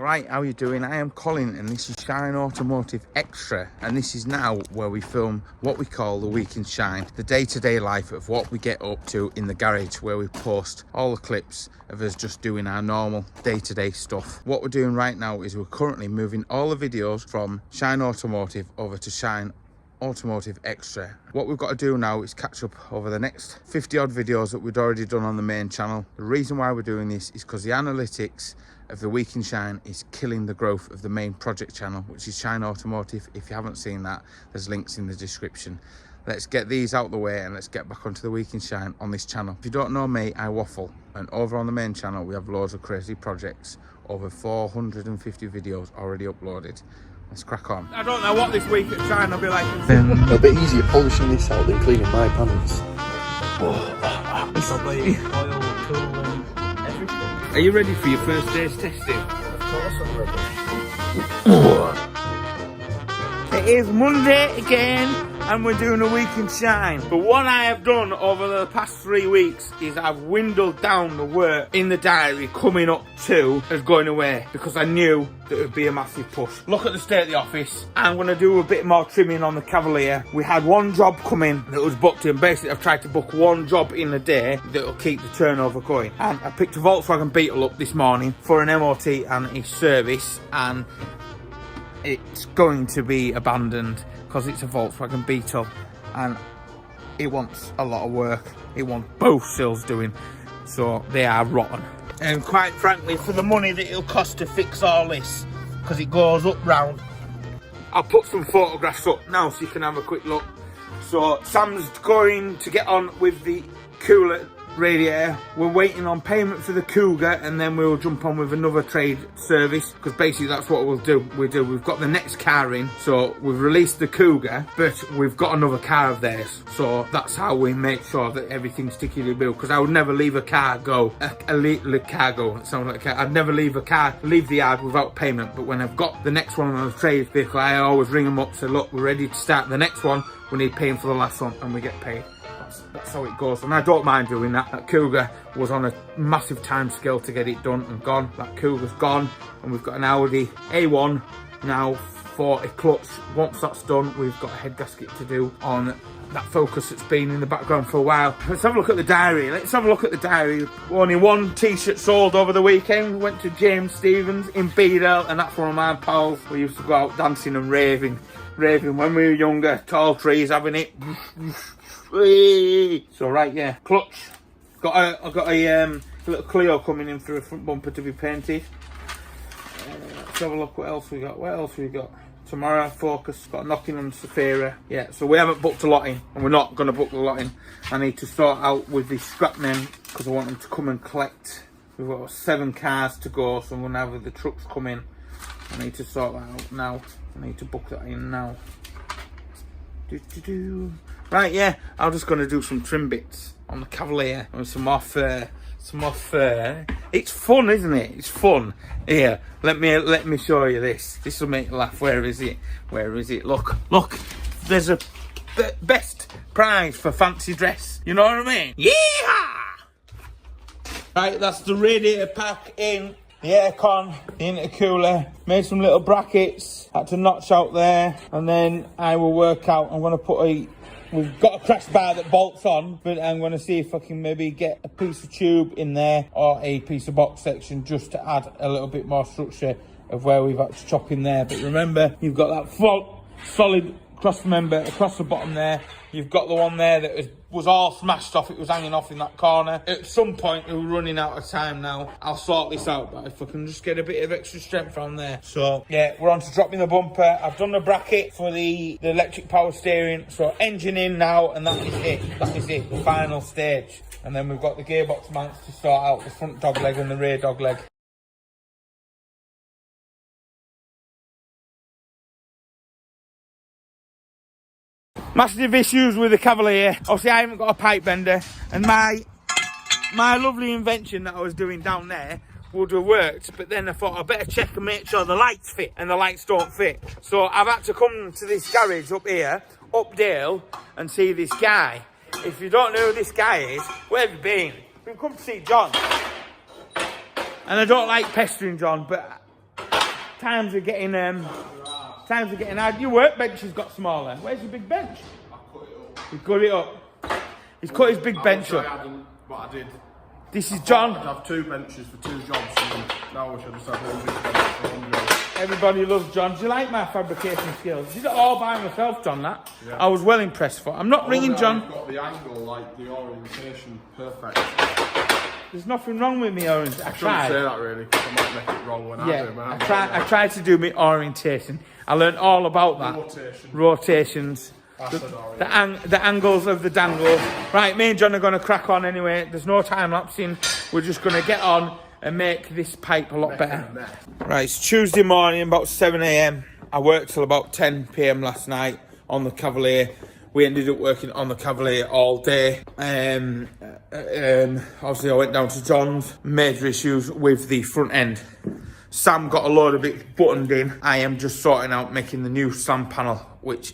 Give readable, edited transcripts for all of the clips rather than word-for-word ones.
Alright, how you doing? I am Colin and this is Shineautomotive Extra, and this is now where we film what we call the week in Shine, the day-to-day life of what we get up to in the garage, where we post all the clips of us just doing our normal day-to-day stuff. What we're doing right now is we're currently moving all the videos from Shineautomotive over to Shineautomotive Extra. What we've got to do now is catch up over the next 50 odd videos that we'd already done on the main channel. The reason why we're doing this is because the analytics of the week in Shine is killing the growth of the main project channel, which is Shineautomotive. If you haven't seen that, there's links in the description. Let's get these out the way and let's get back onto the week in Shine on this channel. If you don't know me, I waffle, and over on the main channel we have loads of crazy projects, over 450 videos already uploaded. Let's crack on. I don't know what this week at Shine will be like. A bit easier polishing this out than cleaning my pants. Probably oil, coolant, everything. Are you ready for your first day's testing? Of course I'm ready. It is Monday again and we're doing a week in Shine. But what I have done over the past 3 weeks is I've dwindled down the work in the diary coming up to as going away, because I knew that it would be a massive push. Look at the state of the office. I'm going to do a bit more trimming on the Cavalier. We had one job come in that was booked in. Basically, I've tried to book one job in a day that will keep the turnover going. And I picked a Volkswagen Beetle up this morning for an MOT and a service, and it's going to be abandoned because it's a Volkswagen Beetle and it wants a lot of work. It wants both sills doing, so they are rotten. And quite frankly, for the money that it'll cost to fix all this, because it goes up round, I'll put some photographs up now so you can have a quick look. So Sam's going to get on with the cooler radiator. We're waiting on payment for the Cougar and then we'll jump on with another trade service, because basically that's what we'll do. We've got the next car in, so we've released the Cougar, but we've got another car of theirs, so that's how we make sure that everything's tickety-boo. Because I would never leave a car go, it sounds like a car. I'd never leave the yard without payment. But when I've got the next one on the trade vehicle, I always ring them up, say look, we're ready to start the next one, we need paying for the last one, and we get paid. That's how it goes, and I don't mind doing that. That Cougar was on a massive time scale to get it done and gone. That Cougar's gone, and we've got an Audi A1 now for a clutch. Once that's done, we've got a head gasket to do on that Focus that's been in the background for a while. Let's have a look at the diary. Only one t-shirt sold over the weekend. Went to James Stevens in Beadle, and that's one of my pals. We used to go out dancing and raving when we were younger. Tall trees, having it. So right, yeah, clutch. I've got a little Clio coming in for a front bumper to be painted. Let's have a look what else we got. Tomorrow, Focus, got a knocking on Safira. Yeah, so we haven't booked a lot in, and we're not going to book the lot in. I need to sort out with the scrap men, because I want them to come and collect. We've got 7 cars to go, so I'm going to have the trucks come in. I need to sort that out now. I need to book that in now. Right, yeah, I'm just going to do some trim bits on the Cavalier and some more fur. It's fun, isn't it? It's fun. Here, let me show you this. This will make you laugh. Where is it? Look. There's a best prize for fancy dress. You know what I mean? Yeah! Right, that's the radiator pack in. The aircon, the intercooler, made some little brackets, had to notch out there, and then I will work out. I'm going to put we've got a crash bar that bolts on, but I'm going to see if I can maybe get a piece of tube in there or a piece of box section just to add a little bit more structure of where we've had to chop in there. But remember, you've got that solid cross member across the bottom there. You've got the one there that was all smashed off. It was hanging off in that corner. At some point, we're running out of time now. I'll sort this out, but if I can just get a bit of extra strength on there. So, yeah, we're on to dropping the bumper. I've done the bracket for the electric power steering. So, engine in now, and that is it. The final stage. And then we've got the gearbox mounts to sort out, the front dog leg and the rear dog leg. Massive issues with the Cavalier. Obviously, I haven't got a pipe bender, and my lovely invention that I was doing down there would have worked, but then I thought I'd better check and make sure the lights fit, and the lights don't fit. So I've had to come to this garage up here, up Dale, and see this guy. If you don't know who this guy is, where have you been? We've come to see John. And I don't like pestering John, but times are getting hard. Your workbench has got smaller. Where's your big bench? I cut it up. He cut it up. He's cut his big bench I up. hadn't, but I did. This is John. I'd have 2 benches for 2 jobs, and now I should just have 1 big bench for 1 job. Everybody loves John. Do you like my fabrication skills? Did it all by myself, John, that? Yeah. I was well impressed for. I'm not ringing John. You've got the angle, like the orientation, perfect. There's nothing wrong with me orientation. I I shouldn't tried. say that really, because I might make it wrong when I do. I tried to do my orientation. I learned all about that. Rotations. The angles of the dangle. Right, me and John are going to crack on anyway. There's no time lapsing. We're just going to get on and make this pipe a lot better. Right, it's Tuesday morning, about 7 AM. I worked till about 10 PM last night on the Cavalier. We ended up working on the Cavalier all day. Obviously, I went down to John's. Major issues with the front end. Sam got a load of it buttoned in. I am just sorting out making the new slam panel, which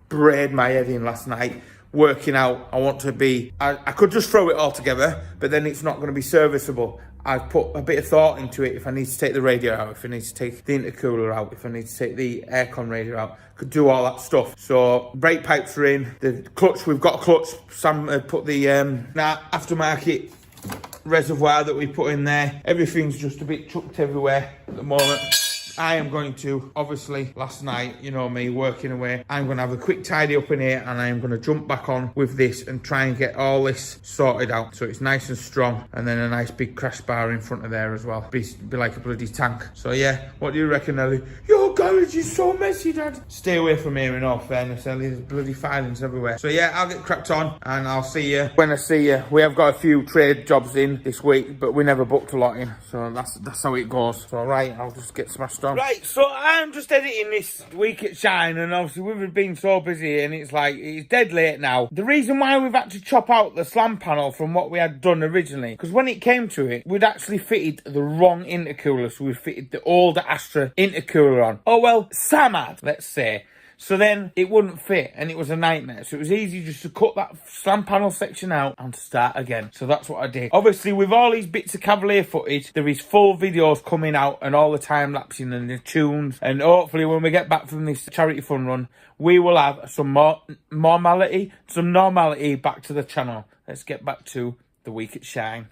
brayed my head in last night. Working out, I want to be... I could just throw it all together, but then it's not going to be serviceable. I've put a bit of thought into it. If I need to take the radiator out, if I need to take the intercooler out, if I need to take the aircon radiator out, could do all that stuff. So brake pipes are in. The clutch, we've got a clutch. Sam had put the aftermarket reservoir that we put in there. Everything's just a bit chucked everywhere at the moment. I am going to, obviously, last night, you know me, working away, I'm going to have a quick tidy up in here, and I am going to jump back on with this and try and get all this sorted out so it's nice and strong, and then a nice big crash bar in front of there as well. Be like a bloody tank. So yeah, what do you reckon, Ellie? Your garage is so messy, Dad. Stay away from here in all fairness, Ellie. There's bloody filings everywhere. So yeah, I'll get cracked on, and I'll see you when I see you. We have got a few trade jobs in this week, but we never booked a lot in, so that's how it goes. So right, I'll just get smashed on. Right, so I'm just editing this week at Shine, and obviously we've been so busy, and it's dead late now. The reason why we've had to chop out the slam panel from what we had done originally, because when it came to it, we'd actually fitted the wrong intercooler, so we fitted the older Astra intercooler on. Oh well, Sam had, let's say. So then it wouldn't fit, and it was a nightmare. So it was easy just to cut that slam panel section out and to start again. So that's what I did. Obviously, with all these bits of Cavalier footage, there is full videos coming out and all the time lapsing and the tunes. And hopefully when we get back from this charity fun run, we will have some normality back to the channel. Let's get back to the week at Shine.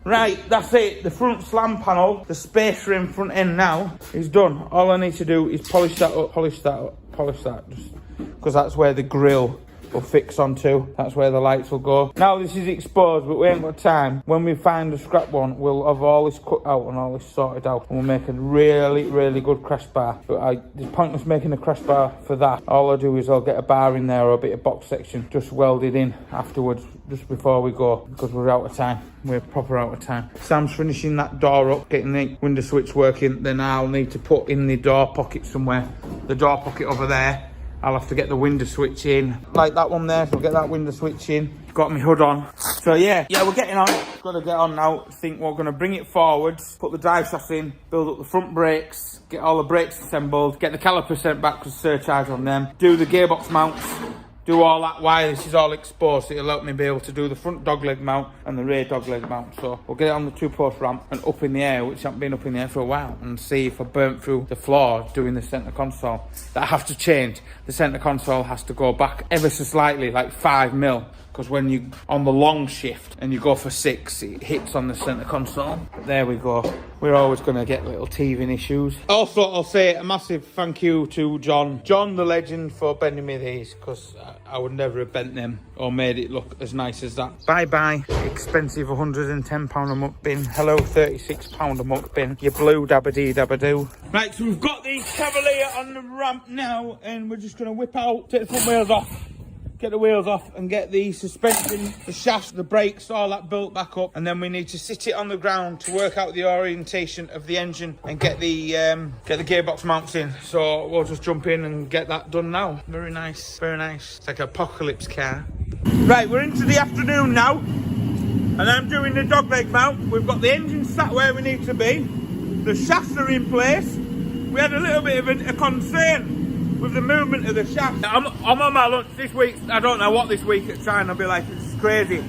Right, that's it. The front slam panel, the space rim front end now is done. All I need to do is polish that up, just because that's where the grille will fix onto. That's where the lights will go. Now this is exposed, but we ain't got time. When we find a scrap one, we'll have all this cut out and all this sorted out, and we'll make a really, really good crash bar. But there's pointless making a crash bar for that. All I do is I'll get a bar in there or a bit of box section, just welded in afterwards, just before we go, because we're out of time. We're proper out of time. Sam's finishing that door up, getting the window switch working. Then I'll need to put in the door pocket somewhere. The door pocket over there. I'll have to get the window switch in. Like that one there, so I'll get that window switch in. Got my hood on. So yeah, we're getting on. Got to get on now. Think we're going to bring it forwards, put the drive shaft in, build up the front brakes, get all the brakes assembled, get the caliper sent back with surcharge on them, do the gearbox mounts, do all that while this is all exposed. It'll help me be able to do the front dogleg mount and the rear dogleg mount. So we'll get it on the 2-post ramp and up in the air, which hasn't been up in the air for a while, and see if I burnt through the floor doing the centre console. That I have to change. The centre console has to go back ever so slightly, like 5 mil. Because when you on the long shift and you go for 6, it hits on the centre console. But there we go. We're always going to get little teething issues. Also, I'll say a massive thank you to John the legend, for bending me these, because I would never have bent them or made it look as nice as that. Bye bye, expensive £110 a muck bin. Hello, £36 a muck bin. You blue dabba-dee dabba-doo. Right, so we've got the Cavalier on the ramp now, and we're just going to whip out, take the front wheels off. Get the wheels off and get the suspension, the shafts, the brakes, all that built back up, and then we need to sit it on the ground to work out the orientation of the engine and get the gearbox mounts in. So we'll just jump in and get that done now. Very nice, very nice. It's like an apocalypse car. Right, we're into the afternoon now, and I'm doing the dogleg mount. We've got the engine sat where we need to be. The shafts are in place. We had a little bit of a concern with the movement of the shaft. I'm on my lunch this week. I don't know what this week at Shine will be like. It's crazy.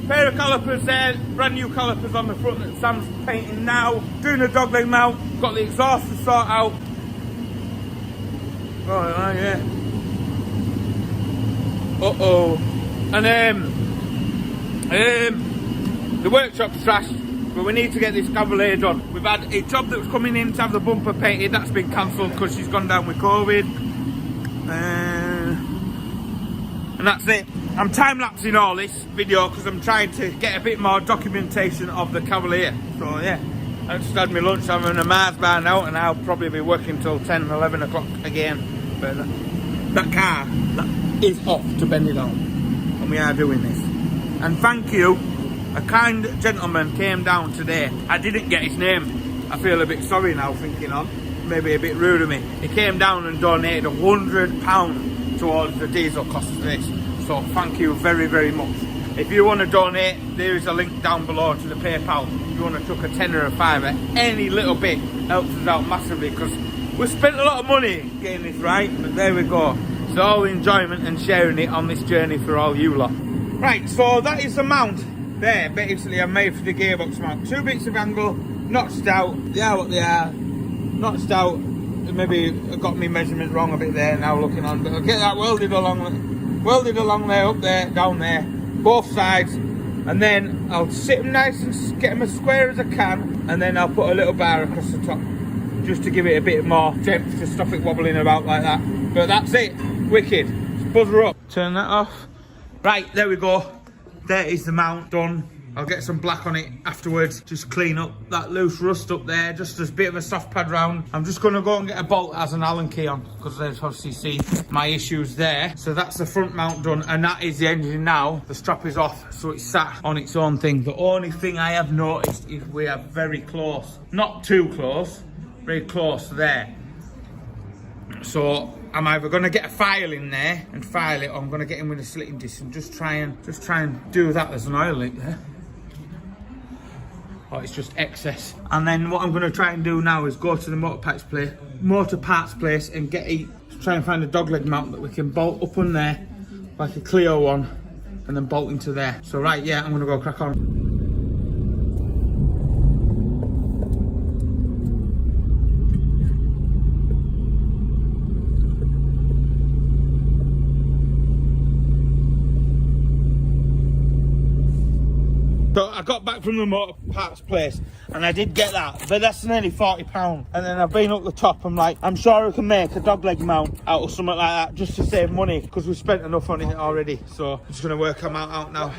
Pair of calipers there, brand new calipers on the front that Sam's painting now. Doing a dogleg mount, got the exhaust to sort out. Oh yeah. Uh-oh. And the workshop's trashed, but we need to get this Cavalier done. We've had a job that was coming in to have the bumper painted, that's been cancelled because she's gone down with COVID. And that's it. I'm time-lapsing all this video because I'm trying to get a bit more documentation of the Cavalier. So yeah, I just had my lunch, I'm in a Mars bar now, and I'll probably be working till 10, 11 o'clock again. But that car that is off to Benidorm, and we are doing this. And thank you, a kind gentleman came down today. I didn't get his name. I feel a bit sorry now thinking on, maybe a bit rude of me. He came down and donated £100 towards the diesel cost of this. So thank you very, very much. If you want to donate, there is a link down below to the PayPal. If you want to chuck a tenner or a fiver, any little bit helps us out massively because we spent a lot of money getting this right, but there we go. It's all enjoyment and sharing it on this journey for all you lot. Right, so that is the mount there. Basically, I made for the gearbox mount. 2 bits of angle, notched out. They are what they are. Notched out. Maybe I got my measurement wrong a bit there now looking on, but I'll get that welded along there, up there, down there, both sides, and then I'll sit them nice and get them as square as I can, and then I'll put a little bar across the top just to give it a bit more depth to stop it wobbling about like that. But that's it, wicked. Let's buzzer up. Turn that off. Right, there we go. There is the mount done. I'll get some black on it afterwards, just clean up that loose rust up there, just as a bit of a soft pad round. I'm just gonna go and get a bolt that has an Allen key on, because there's obviously see my issues there. So that's the front mount done, and that is the engine now. The strap is off, so it's sat on its own thing. The only thing I have noticed is we are very close, not too close, very close there. So I'm either going to get a file in there and file it, or I'm going to get in with a slitting disc and just try and do that. There's an oil leak there. Oh, it's just excess. And then what I'm going to try and do now is go to the motor parts place and try and find a dogleg mount that we can bolt up on there, like a Clio one, and then bolt into there. So right, yeah, I'm going to go crack on. So I got back from the motor parts place and I did get that, but that's nearly £40. And then I've been up the top, I'm like, I'm sure I can make a dogleg mount out of something like that just to save money, because we spent enough on it already. So I'm just gonna work a mount out now.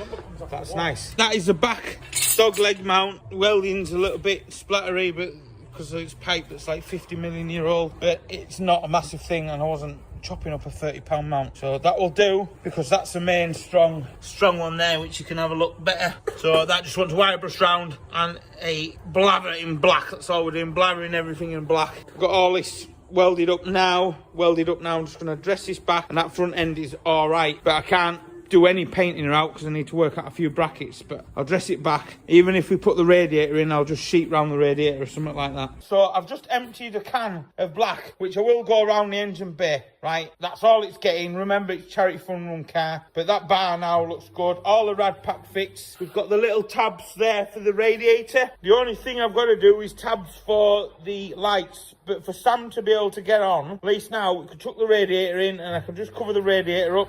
That's nice. That is the back dogleg mount. Welding's a little bit splattery, but because it's pipe that's like 50 million year old, but it's not a massive thing, and I wasn't chopping up a £30 mount, so that will do, because that's the main strong one there, which you can have a look better. So that just wants a white brush round and a blather in black. That's all we're doing, blathering everything in black. Got all this welded up now. I'm just going to dress this back, and that front end is all right, but I can't do any painting out because I need to work out a few brackets, but I'll dress it back. Even if we put the radiator in, I'll just sheet round the radiator or something like that. So I've just emptied a can of black, which I will go around the engine bay, right? That's all it's getting. Remember, it's charity fun run car, but that bar now looks good. All the rad pack fixed. We've got the little tabs there for the radiator. The only thing I've got to do is tabs for the lights, but for Sam to be able to get on, at least now we can chuck the radiator in and I can just cover the radiator up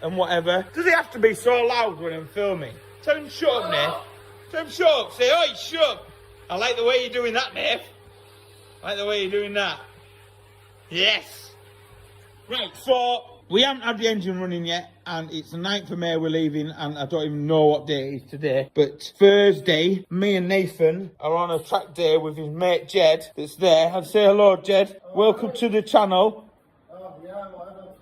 and whatever. Does it have to be so loud when I'm filming? Tell him shut up, Nate. Tell him shut up. Say, oi, shut up. I like the way you're doing that, Nate. I like the way you're doing that. Yes. Right, so we haven't had the engine running yet, and it's the 9th of May we're leaving, and I don't even know what day it is today. But Thursday, me and Nathan are on a track day with his mate Jed that's there. I'd say hello, Jed. Welcome to the channel.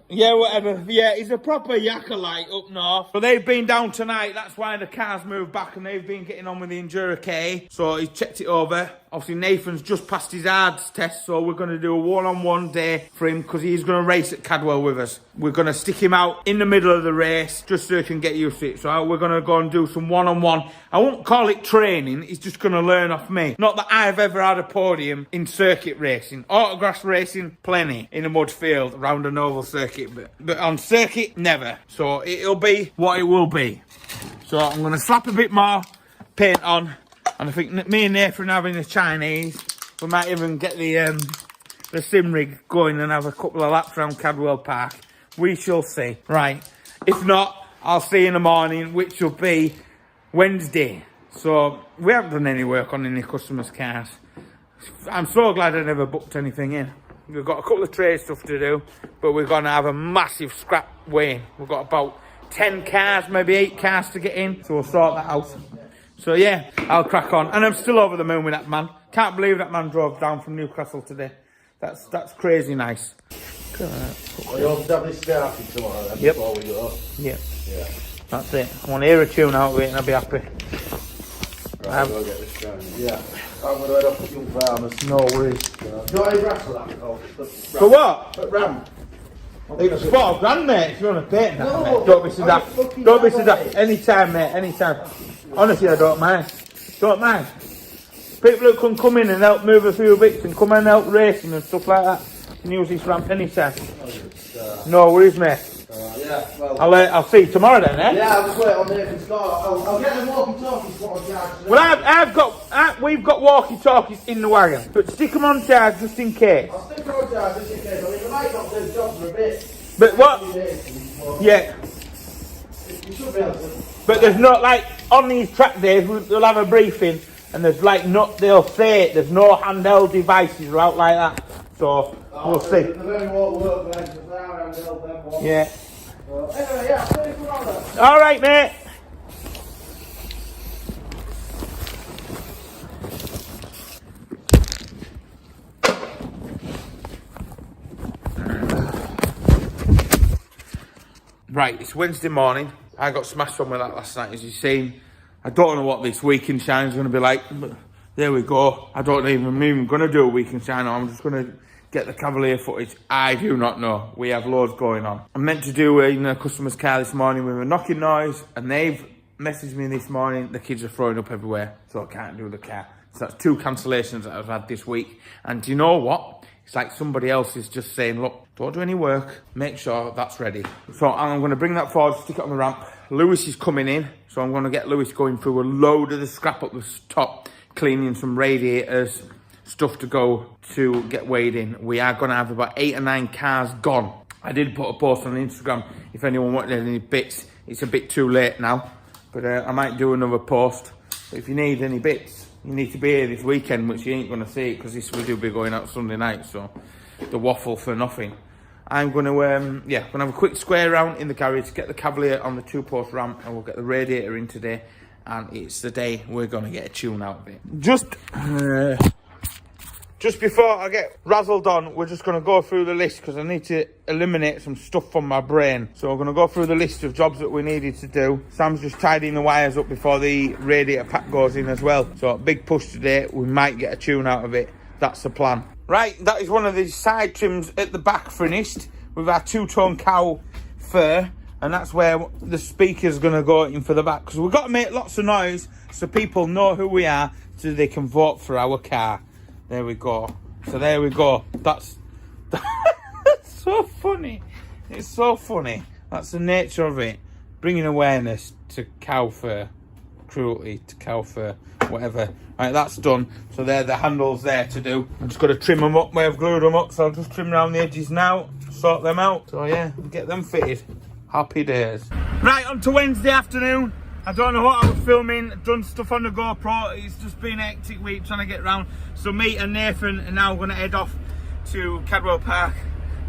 Yeah, whatever. Yeah, he's a proper yakka-like up north. But they've been down tonight. That's why the car's moved back, and they've been getting on with the Enduro K. So he's checked it over. Obviously, Nathan's just passed his ARDS test, so we're going to do a one-on-one day for him, because he's going to race at Cadwell with us. We're going to stick him out in the middle of the race, just so he can get used to it. So we're going to go and do some one-on-one. I won't call it training. He's just going to learn off me. Not that I've ever had a podium in circuit racing. Autograss racing, plenty. In a mud field, around an oval circuit. But on circuit, never. So it'll be what it will be. So I'm going to slap a bit more paint on. And I think me and Nathan having a Chinese. We might even get the sim rig going and have a couple of laps around Cadwell Park. We shall see. Right. If not, I'll see you in the morning, which will be Wednesday. So we haven't done any work on any customers' cars. I'm so glad I never booked anything in. We've got a couple of trade stuff to do, but we're going to have a massive scrap weigh. We've got about 10 cars, maybe 8 cars to get in, so we'll sort that out. So yeah, I'll crack on. And I'm still over the moon with that man. Can't believe that man drove down from Newcastle today. That's crazy nice. Well, you'll have this started tomorrow then, yep. Before we go. Yep. Yeah. That's it. I want to hear a tune out of it and I'll be happy. Right, we'll get this going. Yeah. I'm going to head off to Young Farmers. No worries. Do you want any brass for that? Oh, for what? But Ram. It's £4 mate, if you want to paint that, No, mate. Don't be so daft. Don't be so daft. Anytime, mate, anytime. Honestly, I don't mind. Don't mind. People who can come in and help move a few bits and come and help racing and stuff like that can use this ramp anytime. No worries, mate. Yeah, well. I'll see you tomorrow then, eh? Yeah, I'll just wait on Nathan's car. I'll get the walkie-talkies put on charge. Well, we've got walkie-talkies in the wagon, but stick them on charge just in case. I'll stick them on charge just in case. I mean, they might not do the job for a bit. But what? Yeah. You should be able to. But there's not, like, on these track days, we'll have a briefing, and there's like, they'll say it, there's no handheld devices or out like that. So, we'll see. The very won't work, man, because they are handheld, them ones. Yeah. Anyway, yeah, see you tomorrow. All right, mate. Right, it's Wednesday morning. I got smashed on with that last night, as you've seen. I don't know what this weekend shine is going to be like, but there we go. I don't even, I'm even going to do a weekend shine. I'm just going to get the Cavalier footage. I do not know. We have loads going on. I'm meant to do a customer's car this morning with a knocking noise, and they've messaged me this morning. The kids are throwing up everywhere, so I can't do the car. So that's 2 cancellations that I've had this week. And do you know what? It's like somebody else is just saying, look, don't do any work. Make sure that's ready. So I'm going to bring that forward, stick it on the ramp. Lewis is coming in, so I'm going to get Lewis going through a load of the scrap up the top, cleaning some radiators, stuff to go to get weighed in. We are going to have about 8 or 9 cars gone. I did put a post on Instagram if anyone wanted any bits. It's a bit too late now, but I might do another post. But if you need any bits, you need to be here this weekend, which you ain't going to see it because we do be going out Sunday night, so the waffle for nothing. I'm going to, going to have a quick square round in the garage, get the Cavalier on the 2-post ramp, and we'll get the radiator in today. And it's the day we're going to get a tune out of it. Just before I get razzled on, we're just going to go through the list because I need to eliminate some stuff from my brain. So we're going to go through the list of jobs that we needed to do. Sam's just tidying the wires up before the radiator pack goes in as well. So big push today. We might get a tune out of it. That's the plan. Right, that is one of the side trims at the back finished with our 2-tone cow fur. And that's where the speaker's going to go in for the back. Because we've got to make lots of noise so people know who we are so they can vote for our car. There we go. So there we go. That's so funny. It's so funny. That's the nature of it. Bringing awareness to cow fur. Cruelty to cow fur. Whatever. Right, that's done. So there are the handles there to do. I'm just going to trim them up where I've glued them up. So I'll just trim around the edges now. Sort them out. So yeah, get them fitted. Happy days. Right, on to Wednesday afternoon. I don't know what I was filming. Done stuff on the GoPro. It's just been a hectic week trying to get round. So me and Nathan are now going to head off to Cadwell Park.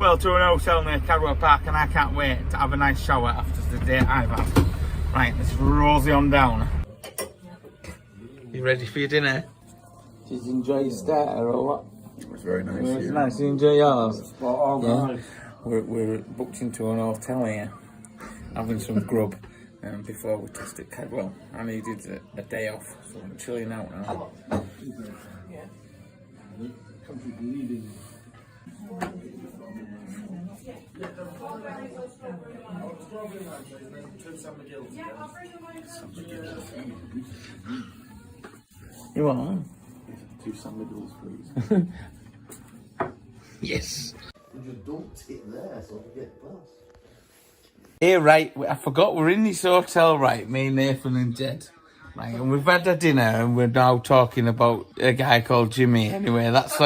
Well, to an hotel near Cadwell Park, and I can't wait to have a nice shower after the day I've had. Right, let's rosy on down. You ready for your dinner? Did you enjoy your starter or what? It was very nice. It was nice. You enjoy yours? Yeah. We're booked into an hotel here, having some grub. Before we tested Cadwell, I needed a day off, so I'm chilling out now. You want? 2 sandwiches, please. Yes. We just dumped it there so we get past. Hey, right, I forgot we're in this hotel, right? Me, Nathan, and Jed. Right, and we've had a dinner, and we're now talking about a guy called Jimmy. Anyway, that's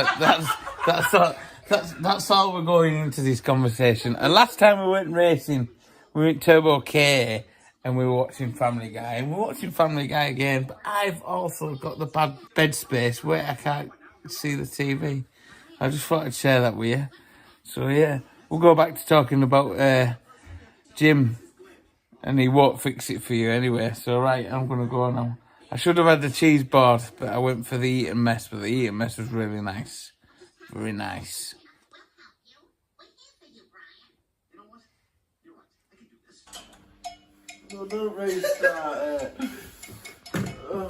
all we're going into this conversation. And last time we went racing, we went Turbo K, and we were watching Family Guy, and we're watching Family Guy again. But I've also got the bad bed space where I can't see the TV. I just thought I'd share that with you. So yeah, we'll go back to talking about Jim. And he won't fix it for you anyway. So, right, I'm going to go now. I should have had the cheese board, but I went for the eating mess. But the eating mess was really nice. Very nice. No, don't restart it. Oh,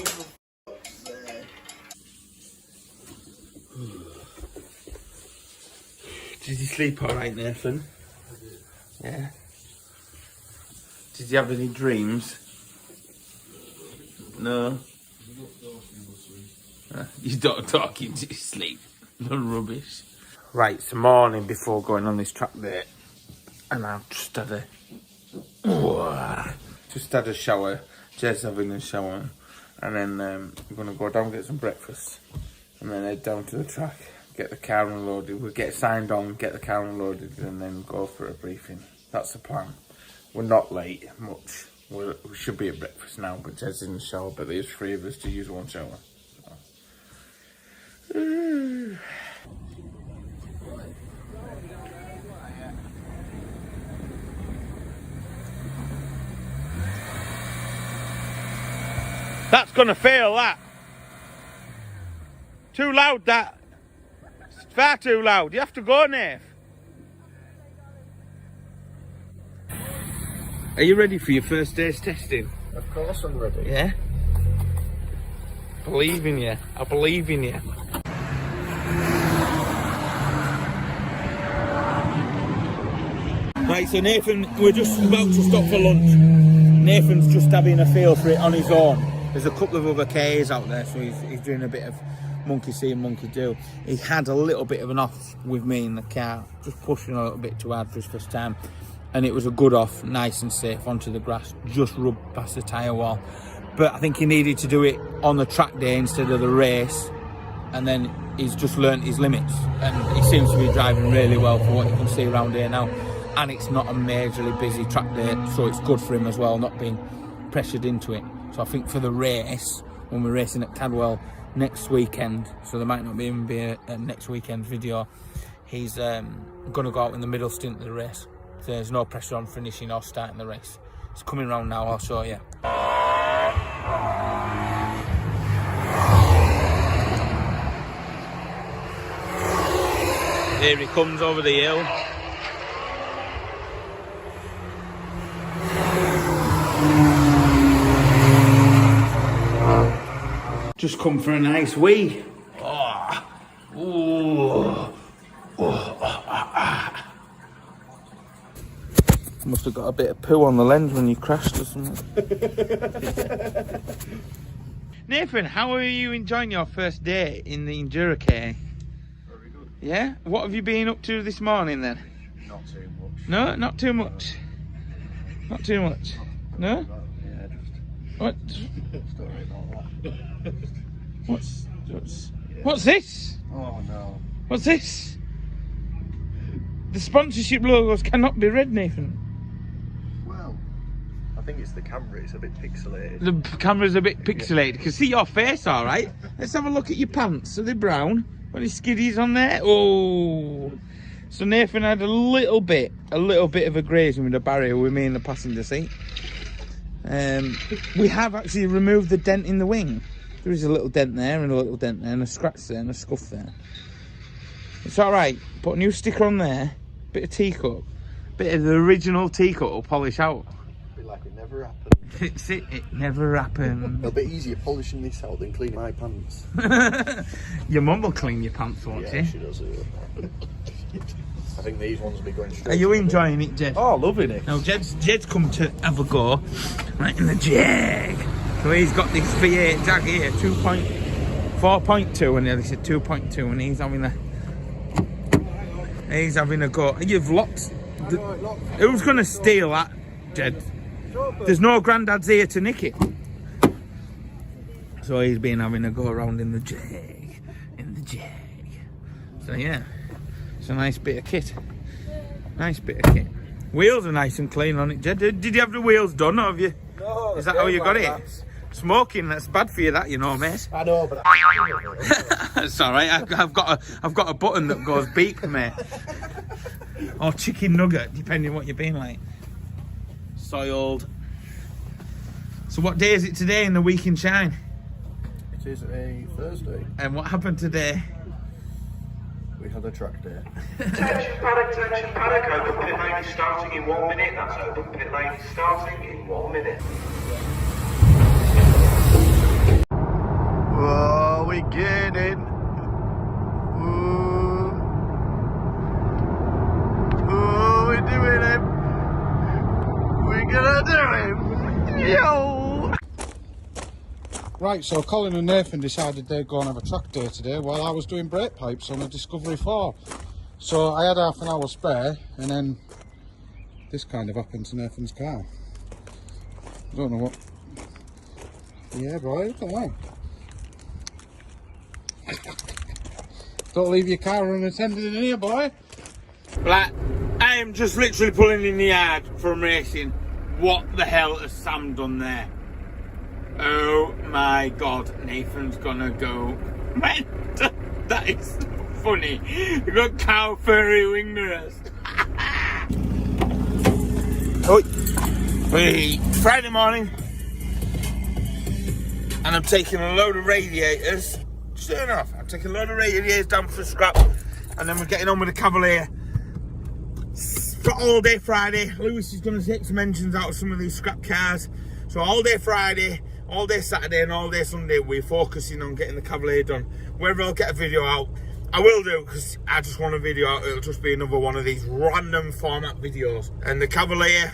Did you sleep all right, Nathan? Yeah. Did you have any dreams? No. You don't talk into your sleep. No rubbish. Right, it's the morning before going on this track date, and I've just had a shower. Jed's having a shower, and then I'm gonna go down and get some breakfast, and then head down to the track, get the car unloaded. We'll get signed on, get the car unloaded, and then go for a briefing. That's the plan. We're not late much. We should be at breakfast now, but Jed's in the shower, but there's 3 of us to use 1 shower. So. That's gonna fail, that. Too loud, that. It's far too loud. You have to go, Nave. Are you ready for your first day's testing? Of course I'm ready. Yeah? Believe in you. I believe in you. Right, so Nathan, we're just about to stop for lunch. Nathan's just having a feel for it on his own. There's a couple of other Ks out there, so he's doing a bit of monkey see and monkey do. He had a little bit of an off with me in the car, just pushing a little bit too hard for his first time. And it was a good off, nice and safe onto the grass, just rubbed past the tyre wall. But I think he needed to do it on the track day instead of the race, and then he's just learnt his limits, and he seems to be driving really well for what you can see around here now. And it's not a majorly busy track day, so it's good for him as well, not being pressured into it. So I think for the race, when we're racing at Cadwell next weekend, so there might not even be a next weekend video, he's going to go out in the middle stint of the race. So there's no pressure on finishing or starting the race. It's coming round now, I'll show you. Here he comes over the hill. Just come for a nice wee. Oh. Ooh. Must have got a bit of poo on the lens when you crashed or something. Nathan, how are you enjoying your first day in the Enduro K? very good. Yeah? What have you been up to this morning then? Not too much. No, not too much. Not too much. No? Yeah, just What? story about that. What's this? Oh no. What's this? The sponsorship logos cannot be read, Nathan. Well, I think it's the camera, it's a bit pixelated. The camera's a bit pixelated. You can see your face all right. Let's have a look at your pants. Are they brown? Got any skiddies on there? Oh. So Nathan had a little bit of a grazing with a barrier with me in the passenger seat. We have actually removed the dent in the wing. There is a little dent there and a little dent there and a scratch there and a scuff there. It's all right. Put a new sticker on there. Bit of teacup. Bit of the original teacup will polish out. Be like it never happened. It's it. It never happened. It'll be easier polishing this out than cleaning my pants. Your mum will clean your pants, won't Yeah, she? she does it. I think these ones will be going straight. Are you to the bin. enjoying it, Jed? Oh, loving it. Now, Jed's come to have a go right in the Jag. So he's got this V8 Jag here, 4.2, and they said 2.2, and he's having a go. You've locked. Who's going to steal that? Jed. There's no granddads here to nick it. So he's been having a go around in the Jag. So yeah, it's a nice bit of kit. Nice bit of kit. Wheels are nice and clean on it, Jed. Did you have the wheels done, or have you? No. Is that how you got it? Smoking, that's bad for you, that, you know, mate. I know, but It's all right. I've got a button that goes beep, mate. Or chicken nugget, depending on what you're being like. Soiled. So what day is it today in the week in Shine? it is a Thursday. And what happened today? We had a track day. Attention paddock, open pit lane is starting in 1 minute. That's open pit lane is starting in 1 minute. Oh, we getting. Oh, we're doing it. We're gonna do it. Yo. Right, so Colin and Nathan decided they'd go and have a track day today while I was doing brake pipes on a Discovery 4. So I had half an hour spare, and then this kind of happened to Nathan's car. I don't know what. Yeah, boy, look at that. Don't leave your car unattended in here, boy. Like, I am just literally pulling in the yard from racing. What the hell has Sam done there? Oh my God, Nathan's gonna go. Man, that is funny. You've got cow furry wing mirrors. Friday morning, and I'm taking a load of radiators. Sure enough, I'm taking a load of radiators down for scrap, and then we're getting on with the Cavalier. For all day Friday, Lewis is going to take some engines out of some of these scrap cars. So all day Friday, all day Saturday, and all day Sunday, we're focusing on getting the Cavalier done. Whether I'll get a video out, I will do, because I just want a video out. It'll just be another one of these random format videos. And the Cavalier,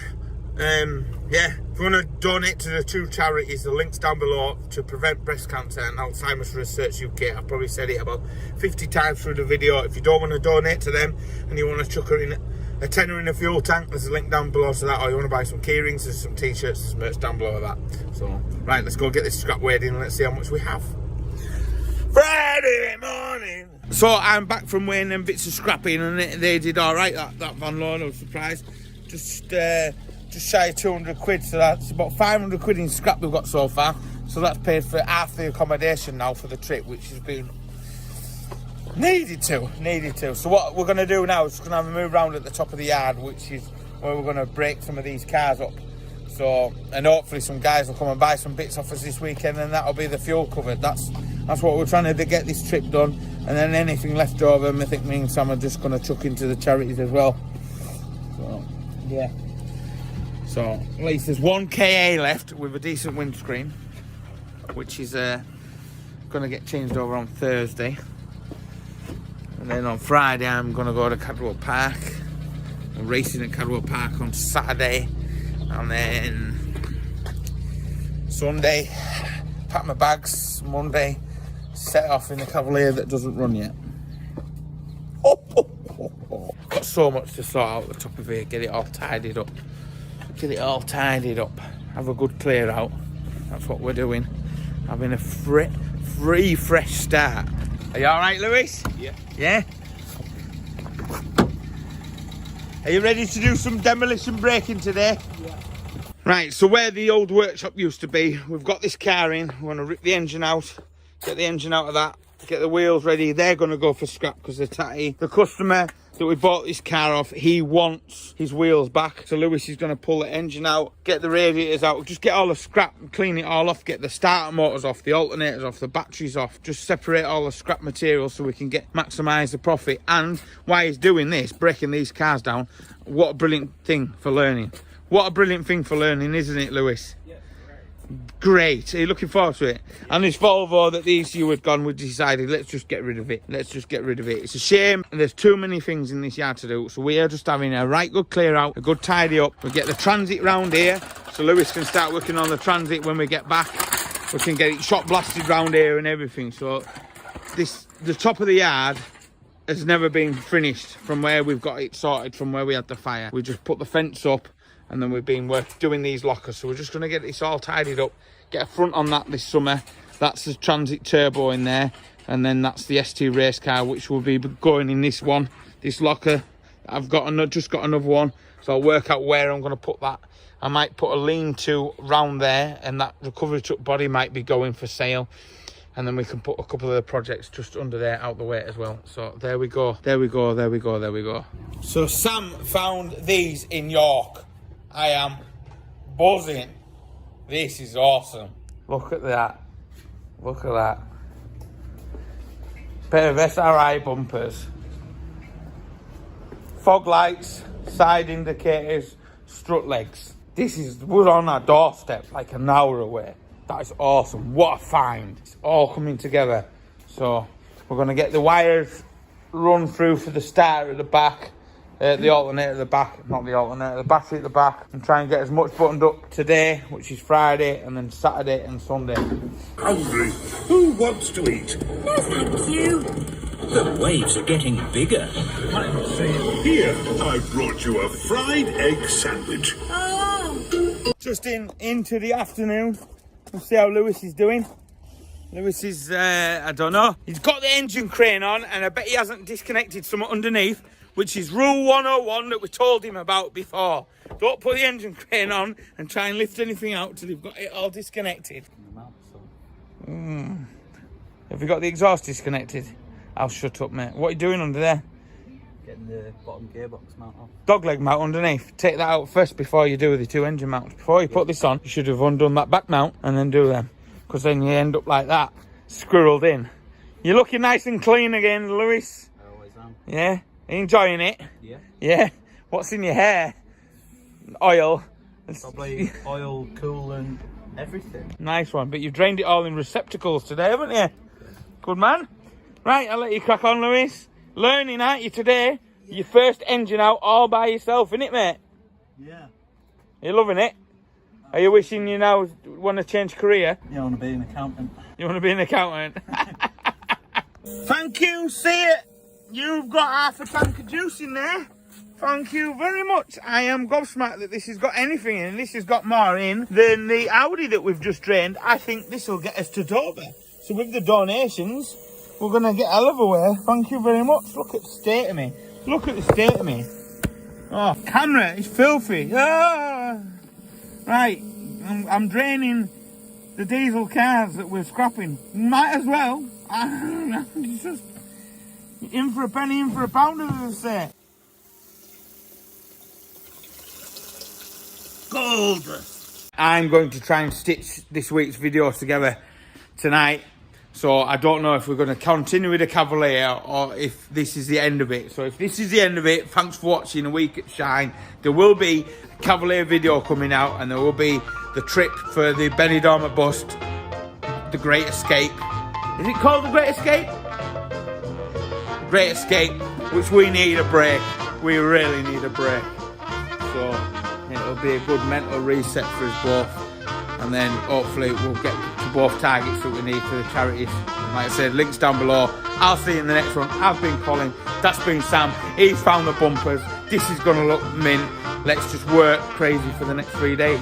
yeah, if you want to donate to the two charities, the link's down below, to prevent breast cancer and Alzheimer's Research UK. I've probably said it about 50 times through the video. If you don't want to donate to them and you want to chuck her in a tenner in a fuel tank, there's a link down below to that. Or you want to buy some key rings, there's some t-shirts, there's merch down below that. So, right, let's go get this scrap weighed in and let's see how much we have. Friday morning. So I'm back from weighing them bits of scrapping, and they did all right, that van load. I was surprised. Just shy of 200 quid, so that's about 500 quid in scrap we've got so far. So that's paid for half the accommodation now for the trip, which has been needed to. So what we're going to do now is we're going to have a move around at the top of the yard, which is where we're going to break some of these cars up. So, and hopefully some guys will come and buy some bits off us this weekend, and that'll be the fuel covered. That's what we're trying to do, get this trip done, and then anything left over, I think me and Sam are just going to chuck into the charities as well. So, yeah. So, at least there's one KA left with a decent windscreen, which is going to get changed over on Thursday. And then on Friday, I'm going to go to Cadwell Park. I'm racing at Cadwell Park on Saturday. And then Sunday, pack my bags. Monday, set off in the Cavalier that doesn't run yet. Got so much to sort out at the top of here, get it all tidied up. Have a good clear out. That's what we're doing. Having a free fresh start. Are you alright, Lewis? Yeah. Yeah? Are you ready to do some demolition braking today? Yeah. Right, so where the old workshop used to be, we've got this car in. We're going to rip the engine out, get the engine out of that, get the wheels ready. They're going to go for scrap because they're tatty. The customer that we bought this car off, he wants his wheels back. So Lewis is going to pull the engine out, get the radiators out, just get all the scrap, clean it all off, get the starter motors off, the alternators off, the batteries off, just separate all the scrap material so we can maximise the profit. And while he's doing this, breaking these cars down, what a brilliant thing for learning. What a brilliant thing for learning, isn't it, Lewis? Great. Are you looking forward to it? And this Volvo that the ECU had gone, we decided let's just get rid of it. It's a shame, and there's too many things in this yard to do, so we are just having a right good clear out, a good tidy up. We get the transit round here, so Lewis can start working on the transit when we get back. We can get it shot blasted round here and everything. So the top of the yard has never been finished from where we've got it sorted, from where we had the fire. We just put the fence up and then we've been doing these lockers. So we're just going to get this all tidied up, get a front on that this summer. That's the Transit Turbo in there, and then that's the ST race car, which will be going in this one, this locker. I've just got another one, so I'll work out where I'm going to put that. I might put a lean-to round there, and that recovery truck body might be going for sale. And then we can put a couple of the projects just under there, out the way as well. So there we go, there we go, there we go, there we go. So Sam found these in York. I am buzzing. This is awesome. Look at that. Look at that. Pair of SRI bumpers. Fog lights, side indicators, strut legs. We're on our doorstep, like an hour away. That is awesome. What a find. It's all coming together. So we're going to get the wires run through for the starter at the back, the alternator at the back, not the alternator, the battery at the back, and try and get as much buttoned up today, which is Friday, and then Saturday and Sunday. Hungry? Who wants to eat? No, thank you. The waves are getting bigger. I'm saying, here, I brought you a fried egg sandwich. Oh. Just into the afternoon. We'll see how Lewis is doing. Lewis is, I don't know. He's got the engine crane on, and I bet he hasn't disconnected something underneath, which is rule 101 that we told him about before. Don't put the engine crane on and try and lift anything out till you've got it all disconnected. Have you got the exhaust disconnected? I'll shut up, mate. What are you doing under there? Getting the bottom gearbox mount off. Dogleg mount underneath. Take that out first before you do the two engine mounts. Before you put this on, you should have undone that back mount and then do them. Because then you end up like that, squirreled in. You're looking nice and clean again, Lewis. I always am. Yeah? Are you enjoying it? Yeah. Yeah? What's in your hair? Oil. Probably oil, coolant, everything. Nice one. But you've drained it all in receptacles today, haven't you? Good man. Right, I'll let you crack on, Lewis. Learning, aren't you, today? Your first engine out all by yourself, innit, mate? Yeah. You're loving it? Are you wishing you now want to change career? Yeah, I want to be an accountant. You want to be an accountant? Thank you, see it. You've got half a tank of juice in there. Thank you very much. I am gobsmacked that this has got anything in. This has got more in than the Audi that we've just drained. I think this will get us to Dover. So with the donations, we're going to get a hell of a way. Thank you very much. Look at the state of me. Look at the state of me. Oh, camera is filthy. Ah. Right, I'm draining the diesel cars that we're scrapping. Might as well. It's just in for a penny, in for a pound, as I say. Gold. I'm going to try and stitch this week's videos together tonight. So I don't know if we're going to continue with the Cavalier or if this is the end of it. So if this is the end of it, thanks for watching a week at Shine. There will be a Cavalier video coming out, and there will be the trip for the Benidorm bust, the Great Escape. Is it called the Great Escape? Great Escape, which we need a break. We really need a break. So it'll be a good mental reset for us both. And then hopefully we'll get to both targets that we need for the charities. Like I said, links down below. I'll see you in the next one. I've been Colin. That's been Sam. He's found the bumpers. This is going to look mint. Let's just work crazy for the next 3 days.